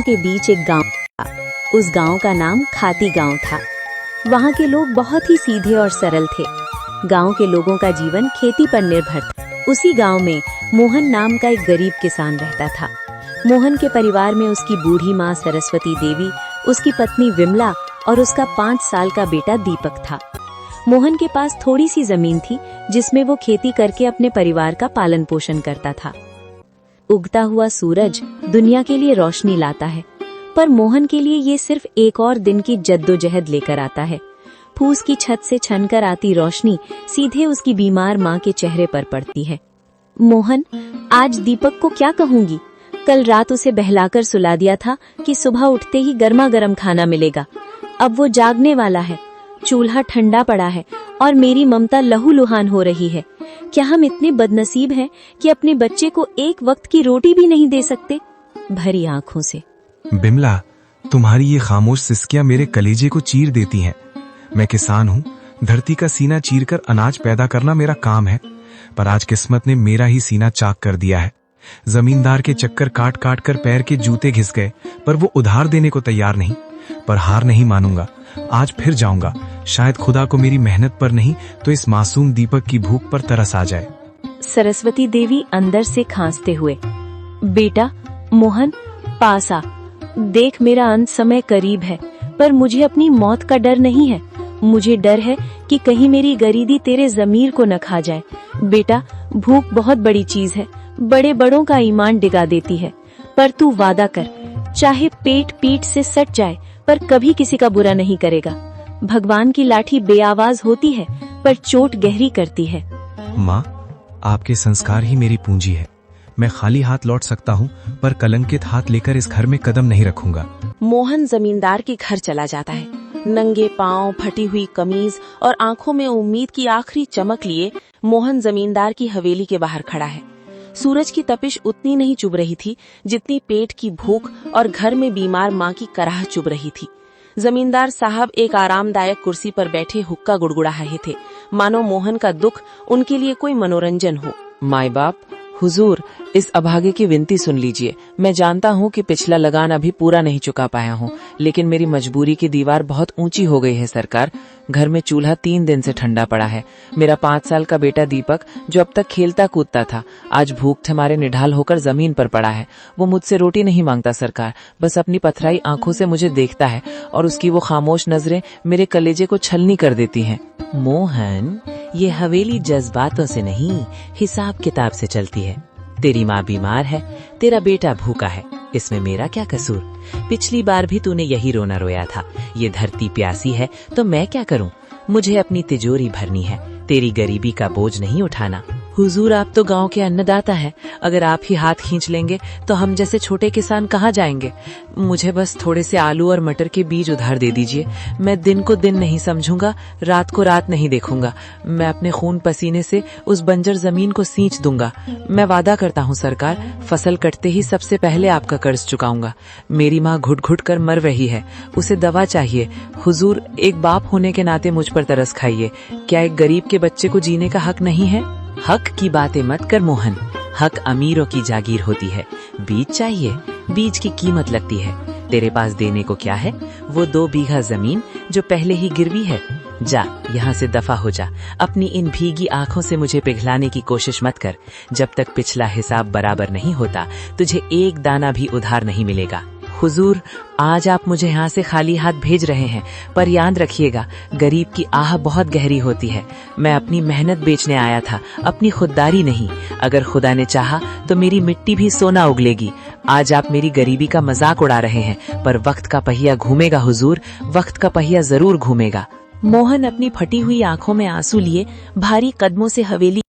के बीच एक गांव था। उस गांव का नाम खाती गांव था। वहां के लोग बहुत ही सीधे और सरल थे। गांव के लोगों का जीवन खेती पर निर्भर था। उसी गांव में मोहन नाम का एक गरीब किसान रहता था। मोहन के परिवार में उसकी बूढ़ी माँ सरस्वती देवी, उसकी पत्नी विमला और उसका 5 साल का बेटा दीपक था। मोहन के पास थोड़ी सी जमीन थी जिसमें वो खेती करके अपने परिवार का पालन पोषण करता था। उगता हुआ सूरज दुनिया के लिए रोशनी लाता है, पर मोहन के लिए ये सिर्फ एक और दिन की जद्दोजहद लेकर आता है। फूस की छत से छनकर आती रोशनी सीधे उसकी बीमार माँ के चेहरे पर पड़ती है। मोहन, आज दीपक को क्या कहूंगी? कल रात उसे बहलाकर सुला दिया था कि सुबह उठते ही गर्मा गर्म खाना मिलेगा। अब वो जागने वाला है, चूल्हा ठंडा पड़ा है और मेरी ममता लहूलुहान हो रही है। क्या हम इतने बदनसीब हैं कि अपने बच्चे को एक वक्त की रोटी भी नहीं दे सकते? भरी आंखों से। बिमला, तुम्हारी ये खामोश सिसकियां मेरे कलेजे को चीर देती हैं। मैं किसान हूँ, धरती का सीना चीरकर अनाज पैदा करना मेरा काम है, पर आज किस्मत ने मेरा ही सीना चाक कर दिया है। जमींदार के चक्कर काट काट कर पैर के जूते घिस गए, पर वो उधार देने को तैयार नहीं। पर हार नहीं मानूंगा, आज फिर जाऊंगा। शायद खुदा को मेरी मेहनत पर नहीं तो इस मासूम दीपक की भूख पर तरस आ जाए। सरस्वती देवी अंदर से खांसते हुए, बेटा मोहन, पास आ। देख, मेरा अंत समय करीब है, पर मुझे अपनी मौत का डर नहीं है। मुझे डर है कि कहीं मेरी गरीबी तेरे जमीर को न खा जाए। बेटा, भूख बहुत बड़ी चीज है, बड़े बड़ों का ईमान डिगा देती है। पर तू वादा कर, चाहे पेट पीठ से सट जाए, पर कभी किसी का बुरा नहीं करेगा। भगवान की लाठी बेआवाज होती है, पर चोट गहरी करती है। माँ, आपके संस्कार ही मेरी पूंजी है। मैं खाली हाथ लौट सकता हूँ, पर कलंकित हाथ लेकर इस घर में कदम नहीं रखूंगा। मोहन जमींदार के घर चला जाता है। नंगे पांव, फटी हुई कमीज और आंखों में उम्मीद की आखिरी चमक लिए मोहन जमींदार की हवेली के बाहर खड़ा है। सूरज की तपिश उतनी नहीं चुभ रही थी जितनी पेट की भूख और घर में बीमार माँ की कराह चुभ रही थी। जमींदार साहब एक आरामदायक कुर्सी पर बैठे हुक्का गुड़गुड़ा रहे थे, मानो मोहन का दुख उनके लिए कोई मनोरंजन हो। माई बाप, हुजूर, इस अभागे की विनती सुन लीजिए। मैं जानता हूँ कि पिछला लगान अभी पूरा नहीं चुका पाया हूँ, लेकिन मेरी मजबूरी की दीवार बहुत ऊंची हो गई है सरकार। घर में चूल्हा 3 दिन से ठंडा पड़ा है। मेरा 5 साल का बेटा दीपक, जो अब तक खेलता कूदता था, आज भूख से मारे निढाल होकर जमीन पर पड़ा है। वो मुझसे रोटी नहीं मांगता सरकार, बस अपनी पथराई आंखों से मुझे देखता है और उसकी वो खामोश नजरें मेरे कलेजे को छलनी कर देती हैं। मोहन, ये हवेली जज्बातों से नहीं, हिसाब किताब से चलती है। तेरी माँ बीमार है, तेरा बेटा भूखा है, इसमें मेरा क्या कसूर? पिछली बार भी तूने यही रोना रोया था। ये धरती प्यासी है तो मैं क्या करूं? मुझे अपनी तिजोरी भरनी है, तेरी गरीबी का बोझ नहीं उठाना। हुजूर, आप तो गांव के अन्नदाता हैं। अगर आप ही हाथ खींच लेंगे तो हम जैसे छोटे किसान कहाँ जाएंगे? मुझे बस थोड़े से आलू और मटर के बीज उधार दे दीजिए। मैं दिन को दिन नहीं समझूंगा, रात को रात नहीं देखूंगा। मैं अपने खून पसीने से उस बंजर जमीन को सींच दूंगा। मैं वादा करता हूँ सरकार, फसल कटते ही सबसे पहले आपका कर्ज चुकाऊंगा। मेरी माँ घुट घुट कर मर रही है, उसे दवा चाहिए। हुजूर, एक बाप होने के नाते मुझ पर तरस खाइए। क्या एक गरीब के बच्चे को जीने का हक नहीं है? हक की बातें मत कर मोहन, हक अमीरों की जागीर होती है। बीज चाहिए, बीज की कीमत लगती है। तेरे पास देने को क्या है? वो 2 बीघा जमीन जो पहले ही गिरवी है। जा, यहाँ से दफा हो जा। अपनी इन भीगी आंखों से मुझे पिघलाने की कोशिश मत कर। जब तक पिछला हिसाब बराबर नहीं होता, तुझे एक दाना भी उधार नहीं मिलेगा। हुजूर, आज आप मुझे यहाँ से खाली हाथ भेज रहे हैं, पर याद रखिएगा, गरीब की आह बहुत गहरी होती है। मैं अपनी मेहनत बेचने आया था, अपनी खुददारी नहीं। अगर खुदा ने चाहा तो मेरी मिट्टी भी सोना उगलेगी। आज आप मेरी गरीबी का मजाक उड़ा रहे हैं, पर वक्त का पहिया घूमेगा हुजूर, वक्त का पहिया जरूर घूमेगा। मोहन अपनी फटी हुई आंखों में आंसू लिए भारी कदमों से हवेली